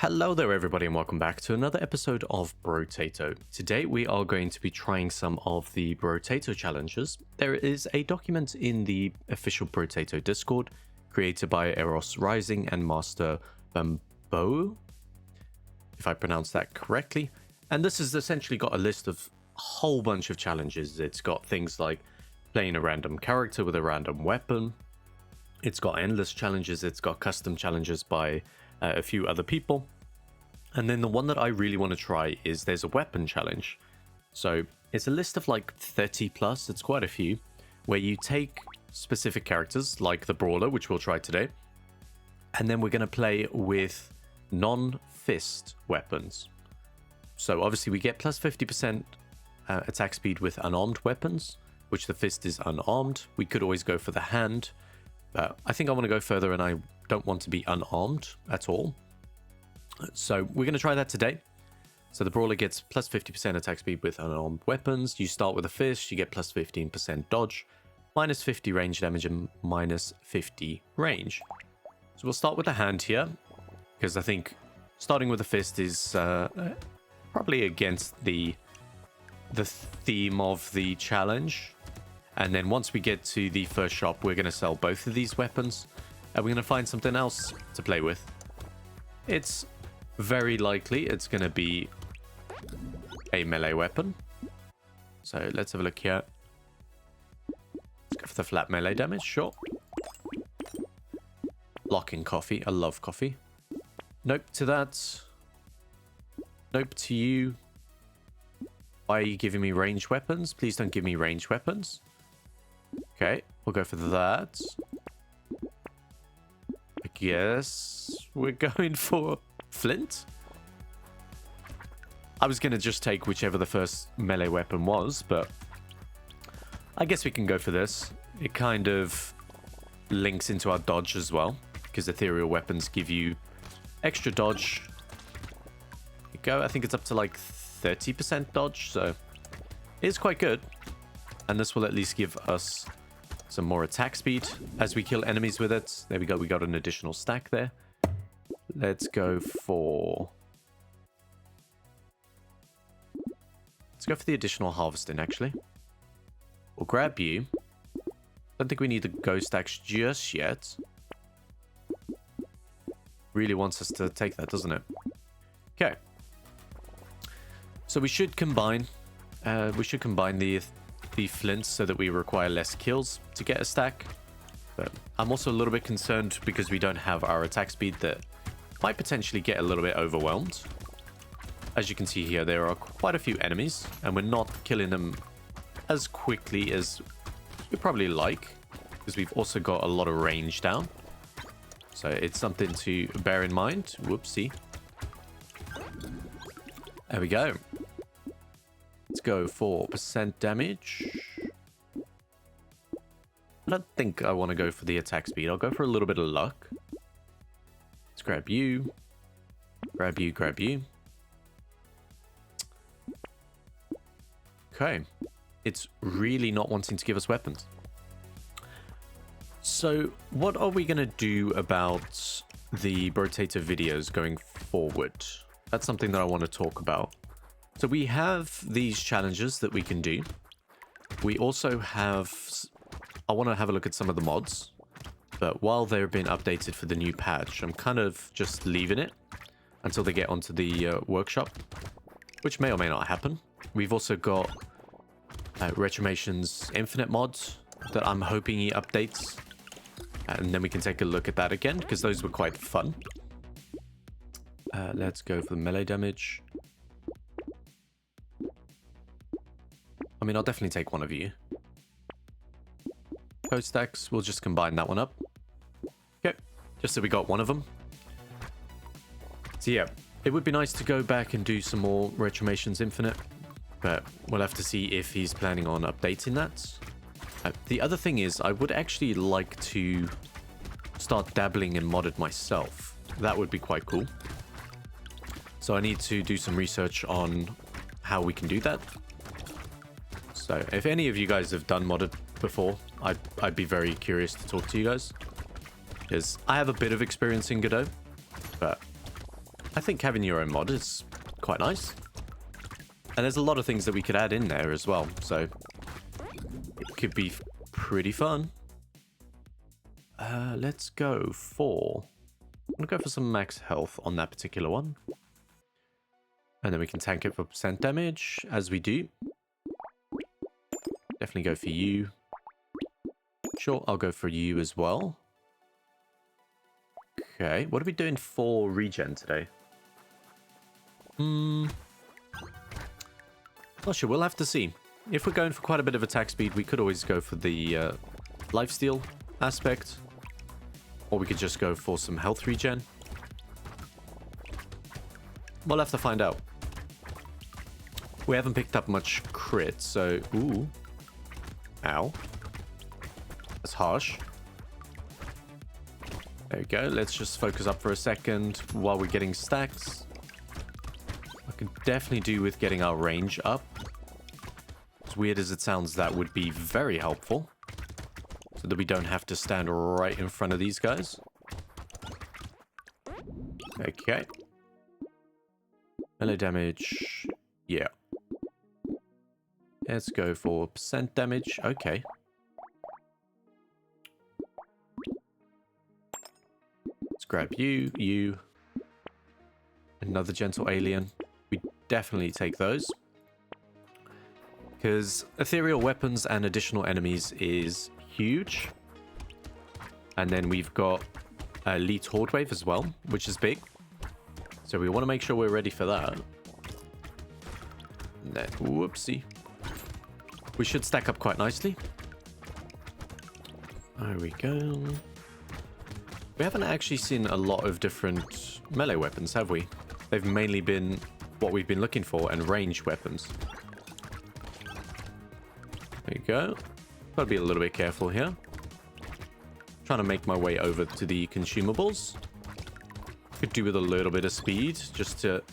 Hello there everybody and welcome back to another episode of Brotato. Today we are going to be trying some of the Brotato challenges. There is a document in the official Brotato Discord created by Eros Rising and Master Bambo, if I pronounce that correctly. And this has essentially got a list of a whole bunch of challenges. It's got things like playing a random character with a random weapon. It's got endless challenges. It's got custom challenges by a few other people. And then the one that I really want to try is there's a weapon challenge. So it's a list of like 30 plus, it's quite a few, where you take specific characters like the Brawler, which we'll try today, and then we're going to play with non-fist weapons. So obviously we get plus 50% attack speed with unarmed weapons, which the fist is unarmed. We could always go for the hand, but I think I want to go further and I don't want to be unarmed at all. So we're going to try that today. So the Brawler gets plus 50% attack speed with unarmed weapons. You start with a fist, you get plus 15% dodge, minus 50 range damage, and minus 50 range. So we'll start with the hand here, because I think starting with a fist is probably against the theme of the challenge. And then once we get to the first shop, we're going to sell both of these weapons. And we're going to find something else to play with. It's very likely it's going to be a melee weapon. So let's have a look here. Let's go for the flat melee damage, sure. Lock-in coffee. I love coffee. Nope to that. Nope to you. Why are you giving me ranged weapons? Please don't give me ranged weapons. Okay, we'll go for that. I guess we're going for flint. I was going to just take whichever the first melee weapon was, but I guess we can go for this. It kind of links into our dodge as well, because ethereal weapons give you extra dodge. There you go. I think it's up to like 30% dodge, so it's quite good. And this will at least give us some more attack speed as we kill enemies with it. There we go. We got an additional stack there. Let's go for... Let's go for the additional harvesting, actually. We'll grab you. Don't think we need the ghost axe just yet. Really wants us to take that, doesn't it? Okay. So we should combine. The flints so that we require less kills to get a stack. But I'm also a little bit concerned because we don't have our attack speed that might potentially get a little bit overwhelmed. As you can see here, there are quite a few enemies and we're not killing them as quickly as we probably like, because we've also got a lot of range down. So it's something to bear in mind. Whoopsie. There we go. Let's go for percent damage. I don't think I want to go for the attack speed. I'll go for a little bit of luck. Let's grab you. Grab you, grab you. Okay. It's really not wanting to give us weapons. So what are we going to do about the Brotato videos going forward? That's something that I want to talk about. So we have these challenges that we can do. We also have... I want to have a look at some of the mods. But while they're being updated for the new patch, I'm kind of just leaving it until they get onto the workshop, which may or may not happen. We've also got Retrimation's Infinite mods that I'm hoping he updates. And then we can take a look at that again, because those were quite fun. Let's go for the melee damage. I mean, I'll definitely take one of you. Ghost stacks, we'll just combine that one up. Okay, just so we got one of them. So yeah, it would be nice to go back and do some more Retrimation's Infinite, but we'll have to see if he's planning on updating that. The other thing is, I would actually like to start dabbling in modded myself. That would be quite cool. So I need to do some research on how we can do that. So if any of you guys have done modded before, I'd be very curious to talk to you guys, because I have a bit of experience in Godot, but I think having your own mod is quite nice. And there's a lot of things that we could add in there as well, so it could be pretty fun. Let's go for... I'm gonna go for some max health on that particular one. And then we can tank it for percent damage, as we do. Definitely go for you. Sure, I'll go for you as well. Okay, what are we doing for regen today? Not sure, we'll have to see. If we're going for quite a bit of attack speed, we could always go for the lifesteal aspect. Or we could just go for some health regen. We'll have to find out. We haven't picked up much crit, so... Ooh. Ow. That's harsh. There we go. Let's just focus up for a second while we're getting stacks. I could definitely do with getting our range up. As weird as it sounds, that would be very helpful. So that we don't have to stand right in front of these guys. Okay. Melee damage. Yeah. Let's go for percent damage. Okay. Let's grab you, you. Another gentle alien. We definitely take those. Because ethereal weapons and additional enemies is huge. And then we've got elite horde wave as well, which is big. So we want to make sure we're ready for that. And then, whoopsie. We should stack up quite nicely. There we go. We haven't actually seen a lot of different melee weapons, have we? They've mainly been what we've been looking for, and range weapons. There you go. Gotta be a little bit careful here. Trying to make my way over to the consumables. Could do with a little bit of speed, just to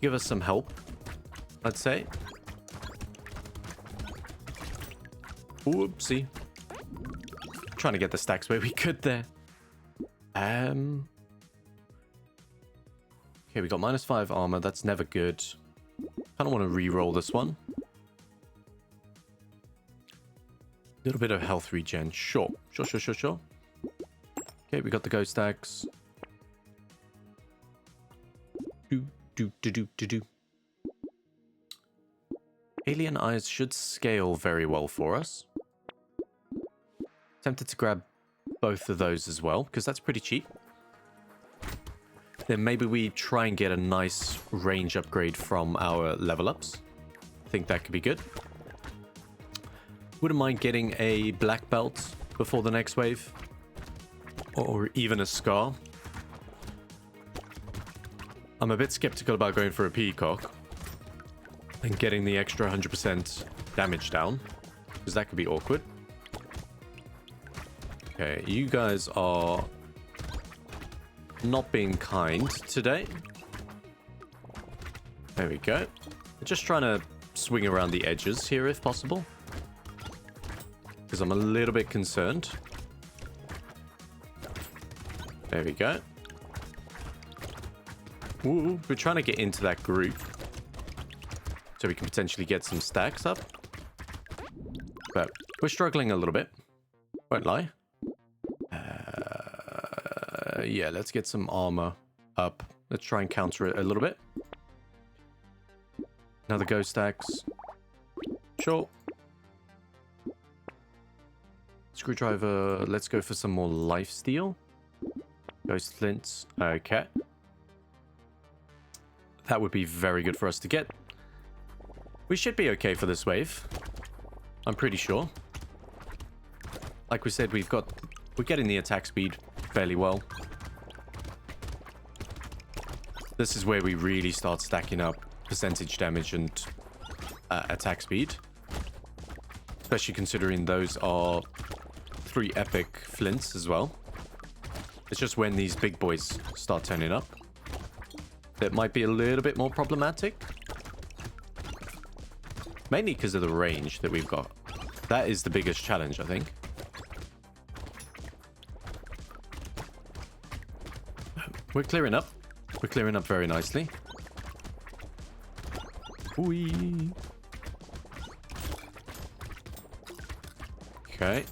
give us some help, I'd say. Whoopsie. Trying to get the stacks where we could there. Okay, we got -5 armor. That's never good. Kind of want to re-roll this one. A little bit of health regen. Sure. Sure. Okay, we got the ghost stacks. Do. Alien eyes should scale very well for us. Tempted to grab both of those as well, because that's pretty cheap. Then maybe we try and get a nice range upgrade from our level ups. I think that could be good. Wouldn't mind getting a black belt before the next wave. Or even a scar. I'm a bit skeptical about going for a peacock and getting the extra 100% damage down, because that could be awkward. Okay, you guys are not being kind today. There we go. Just trying to swing around the edges here if possible, because I'm a little bit concerned. There we go. Ooh, we're trying to get into that group so we can potentially get some stacks up. But we're struggling a little bit. Won't lie. Yeah, let's get some armor up. Let's try and counter it a little bit. Another ghost stacks. Sure. Screwdriver. Let's go for some more lifesteal. Ghost flints. Okay. That would be very good for us to get. We should be okay for this wave. I'm pretty sure. Like we said, we're getting the attack speed fairly well. This is where we really start stacking up percentage damage and attack speed. Especially considering those are 3 epic flints as well. It's just when these big boys start turning up that might be a little bit more problematic. Mainly because of the range that we've got. That is the biggest challenge, I think. We're clearing up. We're clearing up very nicely. Whee. Okay.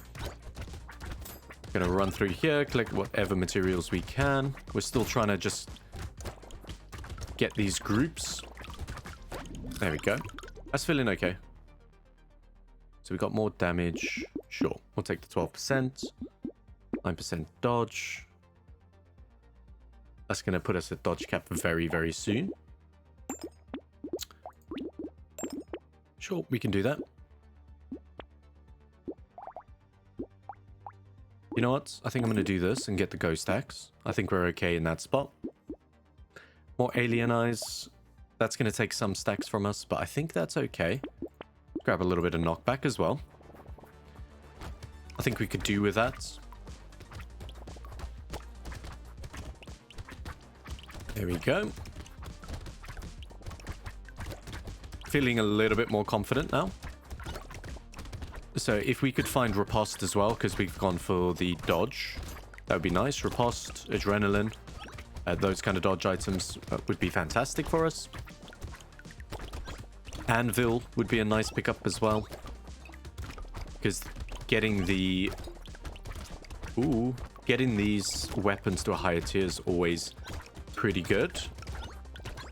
Gonna run through here, collect whatever materials we can. We're still trying to just get these groups. There we go. That's feeling okay. So we got more damage. Sure. We'll take the 12%. 9% dodge. That's going to put us at dodge cap very, very soon. Sure, we can do that. You know what? I think I'm going to do this and get the ghost axe. I think we're okay in that spot. More alien eyes. That's going to take some stacks from us, but I think that's okay. Grab a little bit of knockback as well. I think we could do with that. There we go. Feeling a little bit more confident now. So if we could find riposte as well, because we've gone for the dodge, that would be nice. Riposte, adrenaline, those kind of dodge items would be fantastic for us. Anvil would be a nice pickup as well, because getting these weapons to a higher tier is always pretty good.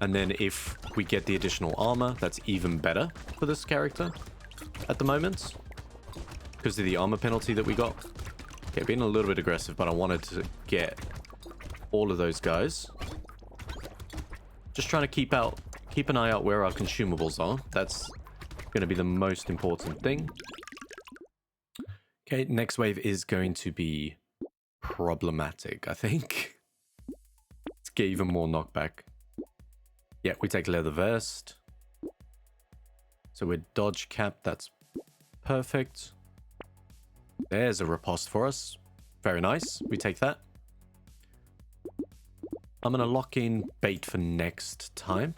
And then if we get the additional armor, that's even better for this character at the moment, because of the armor penalty that we got. Okay, being a little bit aggressive, but I wanted to get all of those guys. Just trying to keep an eye out where our consumables are. That's going to be the most important thing. Okay, next wave is going to be problematic, I think. Let's get even more knockback. Yeah, we take leather vest. So we're dodge cap. That's perfect. There's a riposte for us. Very nice. We take that. I'm going to lock in bait for next time.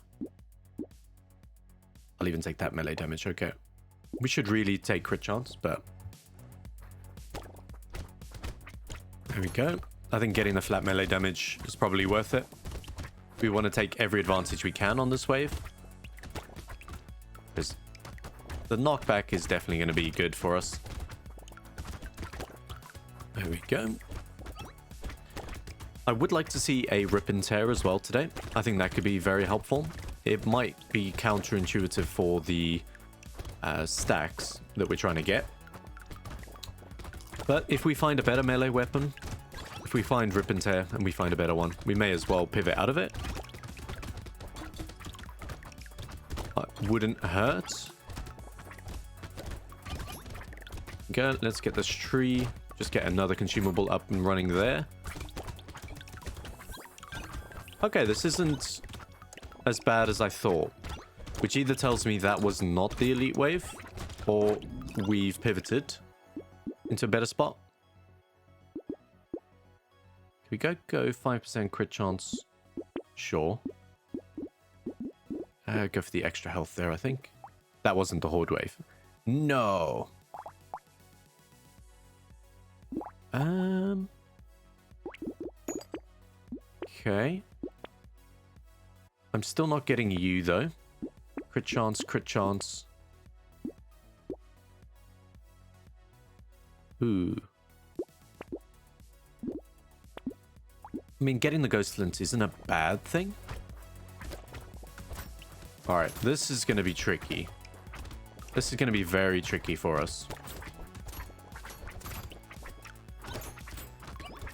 I'll even take that melee damage. Okay. We should really take crit chance, but... There we go. I think getting the flat melee damage is probably worth it. We want to take every advantage we can on this wave, because the knockback is definitely going to be good for us. There we go. I would like to see a rip and tear as well today. I think that could be very helpful. It might be counterintuitive for the stacks that we're trying to get. But if we find a better melee weapon, if we find rip and tear and we find a better one, we may as well pivot out of it. Wouldn't hurt. Okay, let's get this tree. Just get another consumable up and running there. Okay, this isn't as bad as I thought, which either tells me that was not the elite wave, or we've pivoted into a better spot. Can we go 5% crit chance? Sure. Go for the extra health there, I think. That wasn't the horde wave. No. Okay. I'm still not getting you, though. Crit chance, crit chance. Ooh. I mean, getting the ghost lint isn't a bad thing. Alright, this is going to be tricky. This is going to be very tricky for us.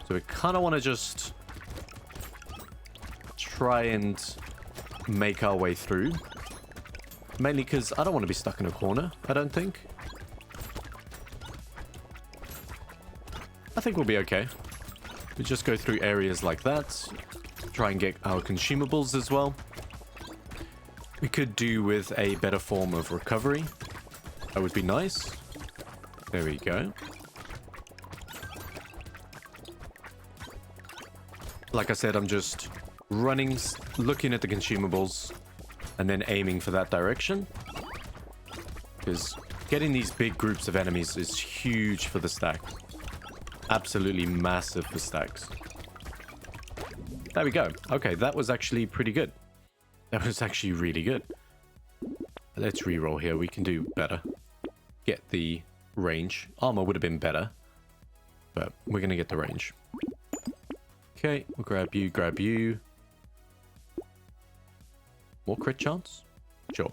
So we kind of want to just try and make our way through. Mainly because I don't want to be stuck in a corner, I don't think. I think we'll be okay. We just go through areas like that. Try and get our consumables as well. We could do with a better form of recovery. That would be nice. There we go. Like I said, I'm just running, looking at the consumables, and then aiming for that direction. Because getting these big groups of enemies is huge for the stack. Absolutely massive for stacks. There we go. Okay, that was actually pretty good. That was actually really good. Let's reroll here. We can do better. Get the range. Armor would have been better, but we're going to get the range. Okay, we'll grab you, grab you. More crit chance? Sure.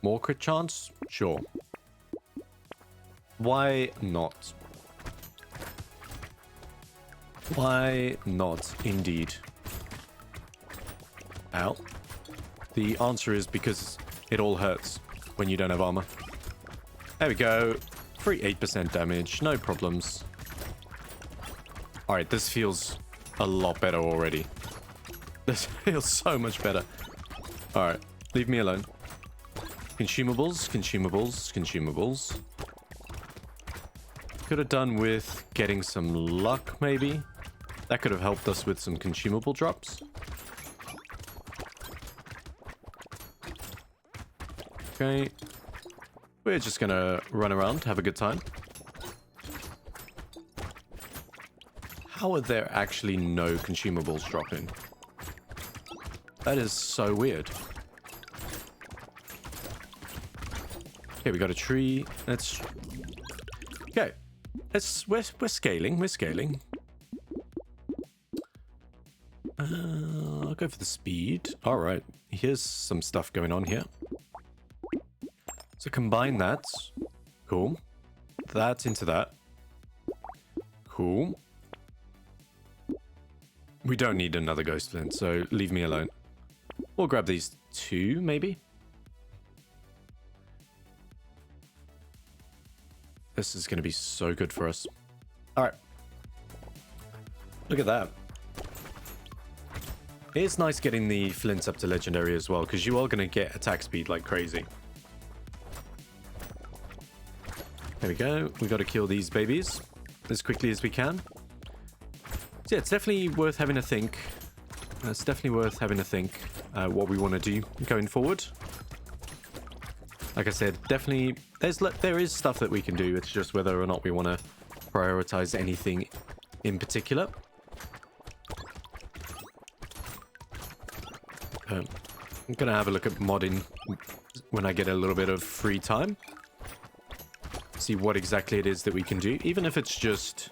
More crit chance? Sure. Why not? Why not, indeed? Ow. The answer is because it all hurts when you don't have armor. There we go. Free 8% damage, no problems. Alright, this feels a lot better already. This feels so much better. Alright, leave me alone. Consumables, consumables, consumables. Could have done with getting some luck, maybe. That could have helped us with some consumable drops. Okay. We're just gonna run around, have a good time. How are there actually no consumables dropping? That is so weird. Okay, we got a tree. Let's... Okay. We're scaling, we're scaling. I'll go for the speed. Alright, here's some stuff going on here. So combine that. Cool. That into that. Cool. We don't need another ghost flint, so leave me alone. We'll grab these two, maybe. This is going to be so good for us. Alright. Look at that. It's nice getting the flints up to legendary as well, because you are going to get attack speed like crazy. There we go. We got to kill these babies as quickly as we can. So yeah, it's definitely worth having a think. It's definitely worth having a think what we want to do going forward. Like I said, definitely there is stuff that we can do. It's just whether or not we want to prioritize anything in particular. I'm gonna have a look at modding when I get a little bit of free time. See what exactly it is that we can do, even if it's just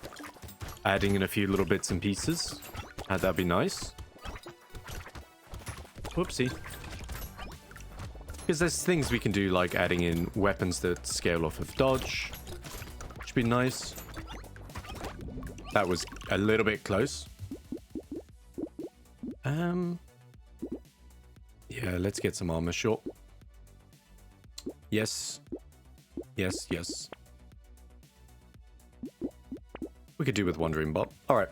adding in a few little bits and pieces. That'd be nice. Whoopsie. Because there's things we can do, like adding in weapons that scale off of dodge. Should be nice. That was a little bit close. Yeah, let's get some armor short. Yes. Yes, yes. We could do with Wandering Bot. Alright.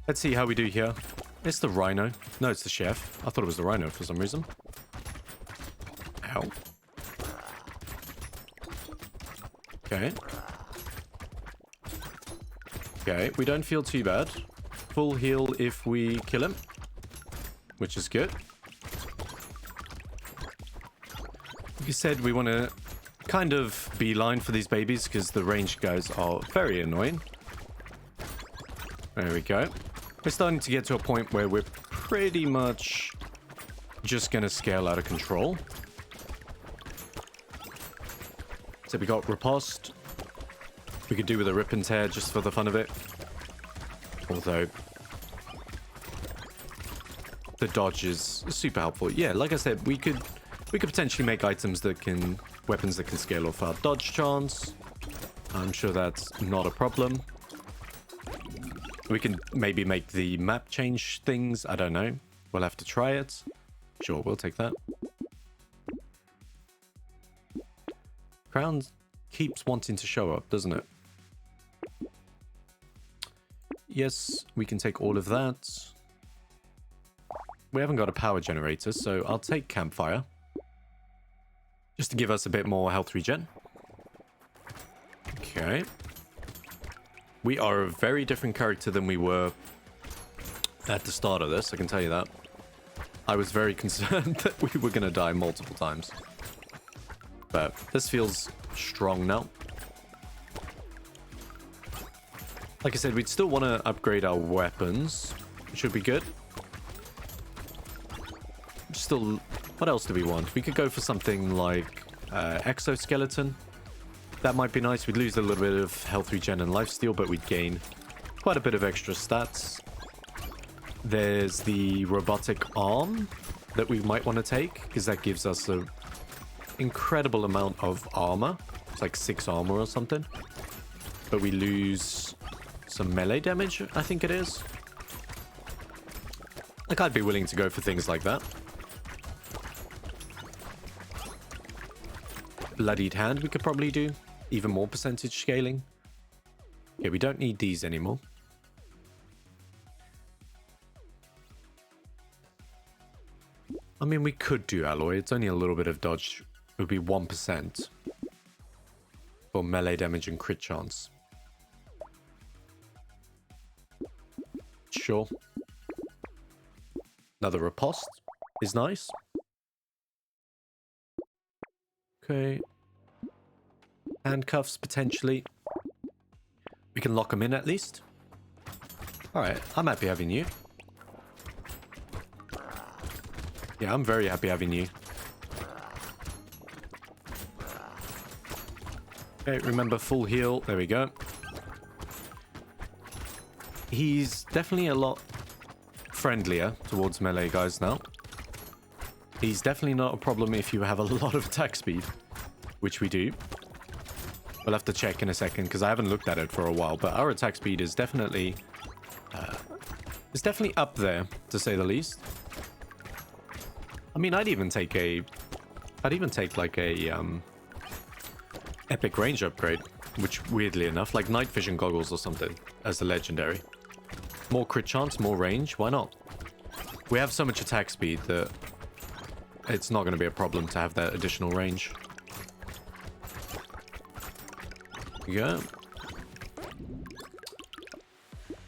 Let's see how we do here. It's the Rhino. No, it's the Chef. I thought it was the Rhino for some reason. Ow. Okay. Okay, we don't feel too bad. Full heal if we kill him, which is good. Like I said, we want to kind of beeline for these babies because the range guys are very annoying. There we go. We're starting to get to a point where we're pretty much just going to scale out of control. So we got Riposte. We could do with a Rip and Tear just for the fun of it. Although the dodge is super helpful. Yeah, like I said, we could potentially make items that can, weapons that can scale off our dodge chance. I'm sure that's not a problem. We can maybe make the map change things. I don't know. We'll have to try it. Sure, we'll take that. Crown keeps wanting to show up, doesn't it? Yes, we can take all of that. We haven't got a power generator, so I'll take Campfire. Just to give us a bit more health regen. Okay. We are a very different character than we were at the start of this, I can tell you that. I was very concerned that we were going to die multiple times. But this feels strong now. Like I said, we'd still want to upgrade our weapons. Should be good. Still, what else do we want? We could go for something like exoskeleton. That might be nice. We'd lose a little bit of health regen and lifesteal, but we'd gain quite a bit of extra stats. There's the robotic arm that we might want to take, because that gives us an incredible amount of armor. It's like 6 armor or something. But we lose some melee damage, I think it is. Like, I'd be willing to go for things like that. Bloodied hand we could probably do. Even more percentage scaling. Yeah, we don't need these anymore. I mean, we could do alloy. It's only a little bit of dodge. It would be 1% for melee damage and crit chance. Sure. Another riposte is nice. Okay. Handcuffs, potentially. We can lock them in at least. Alright, I'm happy having you. Yeah, I'm very happy having you. Okay, remember full heal. There we go. He's definitely a lot friendlier towards melee guys now. He's definitely not a problem if you have a lot of attack speed, which we do. We'll have to check in a second because I haven't looked at it for a while, but our attack speed is definitely up there, to say the least. I mean, I'd even take like a epic range upgrade, which weirdly enough, like night vision goggles or something as a legendary. More crit chance, more range, why not? We have so much attack speed that it's not going to be a problem to have that additional range. Yeah.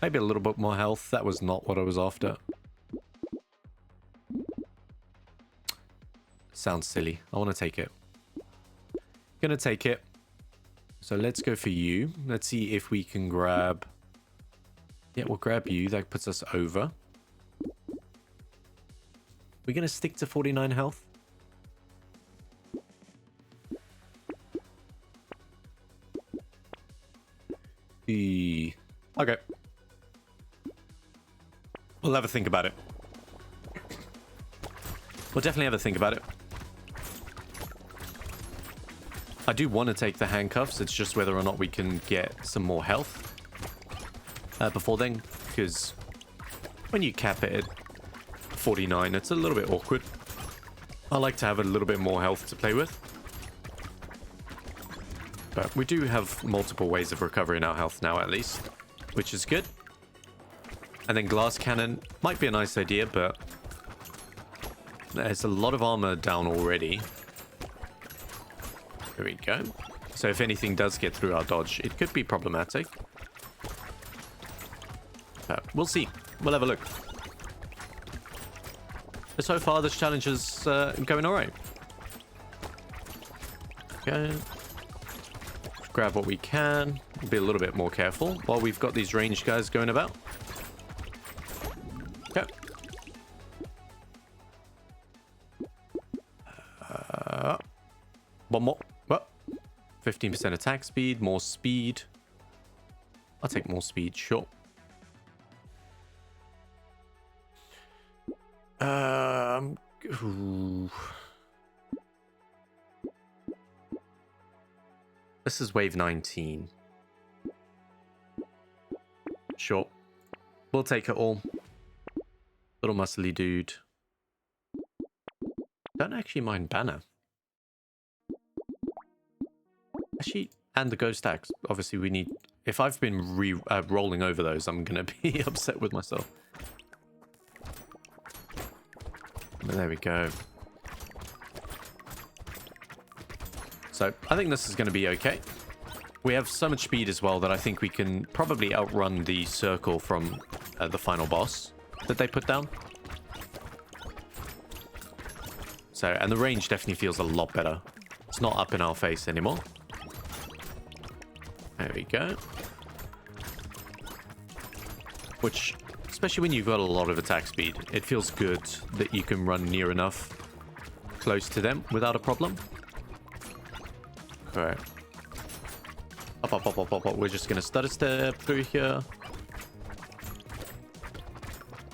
Maybe a little bit more health. That was not what I was after. Sounds silly. I want to take it. Gonna take it. So let's go for you. Let's see if we can grab... Yeah, we'll grab you. That puts us over. We're gonna stick to 49 health. Okay. We'll have a think about it. We'll definitely have a think about it. I do want to take the handcuffs. It's just whether or not we can get some more health before then. Because when you cap it at 49, it's a little bit awkward. I like to have a little bit more health to play with. But we do have multiple ways of recovering our health now, at least, which is good. And then glass cannon might be a nice idea, but there's a lot of armor down already. There we go. So if anything does get through our dodge, it could be problematic. But we'll see. We'll have a look. But so far, this challenge is going all right. Okay. Grab what we can. Be a little bit more careful while we've got these ranged guys going about. Okay. One more. What? 15% attack speed, more speed. I'll take more speed, sure. Ooh. This is wave 19. Sure. We'll take it all. Little muscly dude. Don't actually mind banner. Actually, and the ghost axe. Obviously, we need... If I've been rolling over those, I'm going to be upset with myself. But there we go. So, I think this is going to be okay. We have so much speed as well that I think we can probably outrun the circle from the final boss that they put down. So, and the range definitely feels a lot better. It's not up in our face anymore. There we go. which, especially when you've got a lot of attack speed, it feels good that you can run near enough close to them without a problem. Okay. Up. We're just gonna stutter step through here.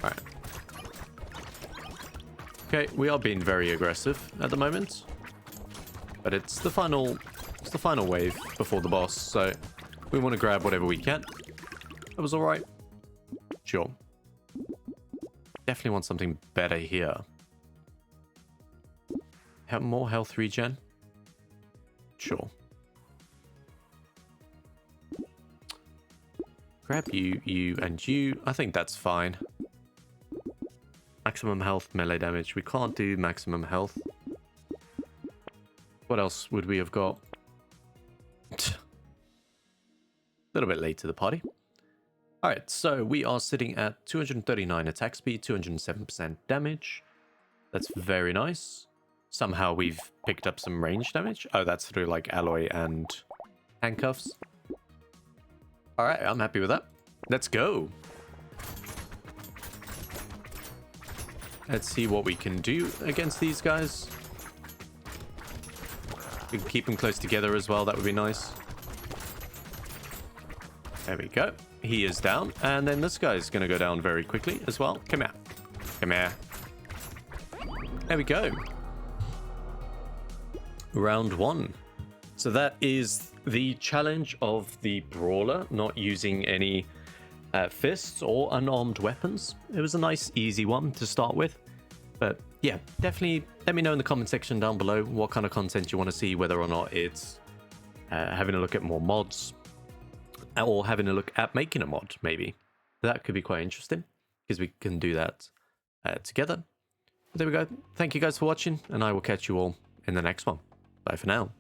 Alright. Okay, we are being very aggressive at the moment. But it's the final wave before the boss, so we want to grab whatever we can. That was alright. Sure. Definitely want something better here. Have more health regen? Sure. Grab you, and you. I think that's fine. Maximum health, melee damage. We can't do maximum health. What else would we have got? A little bit late to the party. Alright, so we are sitting at 239 attack speed, 207% damage. That's very nice. Somehow we've picked up some range damage. Oh, that's through like alloy and handcuffs. Alright, I'm happy with that. Let's go. Let's see what we can do against these guys. We can keep them close together as well. That would be nice. There we go. He is down. And then this guy's going to go down very quickly as well. Come here. Come here. There we go. Round 1. So that is the challenge of the Brawler, not using any fists or unarmed weapons. It was a nice, easy one to start with. But yeah, definitely let me know in the comment section down below what kind of content you want to see, whether or not it's having a look at more mods or having a look at making a mod, maybe. That could be quite interesting because we can do that together. But there we go. Thank you guys for watching, and I will catch you all in the next one. Bye for now.